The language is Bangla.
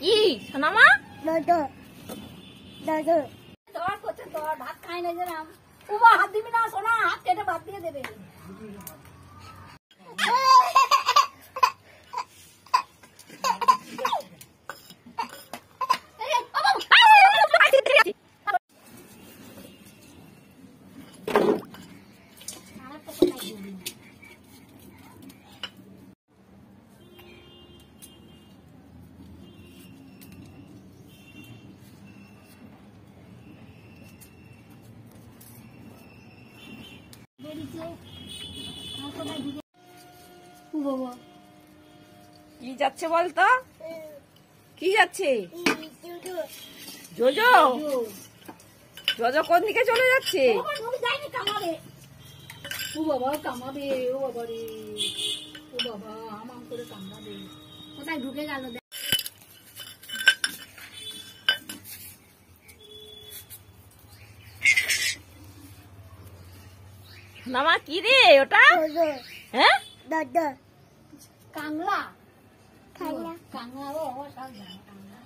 কি সোনামা? ভাত খাই না যেরাম উমা হাত দিবি না সোনা, হাত কেটে ভাত দিয়ে দেবে। কি যাচ্ছে বলতো? কি যাচ্ছে? জোজো জোজো কোন দিকে চলে যাচ্ছে? ও বাবা কামাবে, ও বাবা রে, ও বাবা আমার করে কামাবে। কোথায় ঢুকে গেল? মামা কি রে ওটা? হ্যাঁ কাংলা কাংলা ও আমার সব জানা কাংলা।